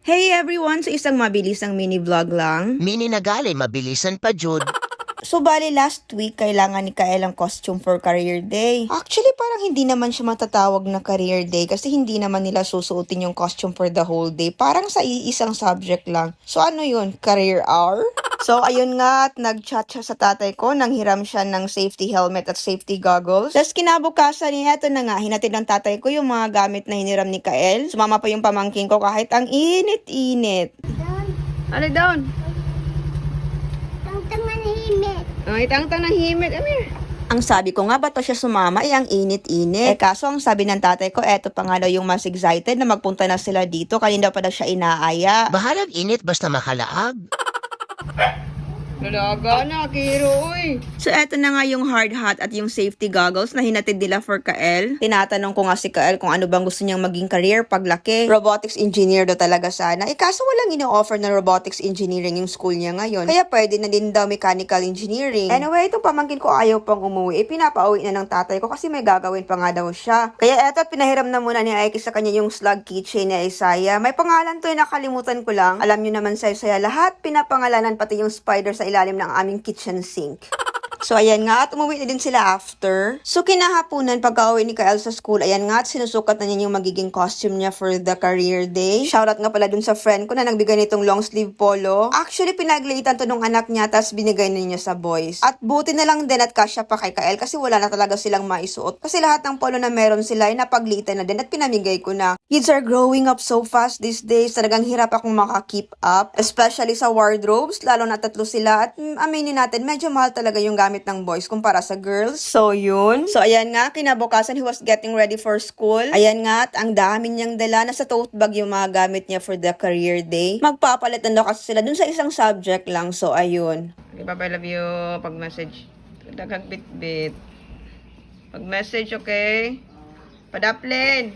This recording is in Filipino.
Hey everyone! So isang mabilis ang mini vlog lang. Mini na gali, mabilisan pa jud. So bali last week, kailangan ni Kael ang costume for career day. Actually, parang hindi naman siya matatawag na career day kasi hindi naman nila susuotin yung costume for the whole day. Parang sa iisang subject lang. So ano yun? Career hour? So ayun nga, at nag-chat siya sa tatay ko, nang hiram siya ng safety helmet at safety goggles. Tapos kinabukasan niya, eto na nga, hinatid ng tatay ko yung mga gamit na hiniram ni Kael. Sumama pa yung pamangkin ko kahit ang init-init. Ano down? Tangtang manahimik. Ay, tangtang ng himit. Amir. Ang sabi ko nga, ba't pa siya sumama? Ang init-init. Kaso ang sabi ng tatay ko, eto pa nga daw yung mas excited na magpunta na sila dito. Kanina pa daw siya inaaya. Bahalag init basta makalaag. Lalaga na, Kiro, uy. So, eto na nga yung hard hat at yung safety goggles na hinatid nila for Kael. Tinatanong ko nga si Kael kung ano bang gusto niyang maging career paglaki. Robotics engineer daw talaga sana. Kaso walang ino-offer na robotics engineering yung school niya ngayon. Kaya pwede na din daw mechanical engineering. Anyway, itong pamangkin ko ayaw pang umuwi. Pinapauwi na ng tatay ko kasi may gagawin pa nga daw siya. Kaya eto, pinahiram na muna ni Aiki sa kanya yung slug keychain ni Isaiah. May pangalan to nakalimutan ko lang. Alam niyo naman sa Isaiah, lahat pinapangalanan pati yung spider sa ilalim ng aming kitchen sink. So, ayan nga, at umuwi na din sila after. So, kinahaponan, pagka-uwi ni Kael sa school, ayan nga, at sinusukat na niya yung magiging costume niya for the career day. Shoutout nga pala dun sa friend ko na nagbigay nitong long sleeve polo. Actually, pinagliitan to nung anak niya, tas binigay na niya sa boys. At buti na lang din at kasya pa kay Kael kasi wala na talaga silang maisuot. Kasi lahat ng polo na meron sila ay napagliitan na din at pinamigay ko na. Kids are growing up so fast these days. Talagang hirap akong maka-keep up. Especially sa wardrobes, lalo na 3 sila. At aminin natin, medyo mahal talaga yung gamit ng boys kumpara sa girls. So, yun. So, ayan nga, kinabukasan, he was getting ready for school. Ayan nga, at ang dami niyang dala. Nasa tote bag yung mga gamit niya for the career day. Magpapalit na daw kasi sila dun sa isang subject lang. So, ayun. Okay, Papa, I love you. Pag-message. Daghang bit-bit. Pag-message, okay? Padaplin.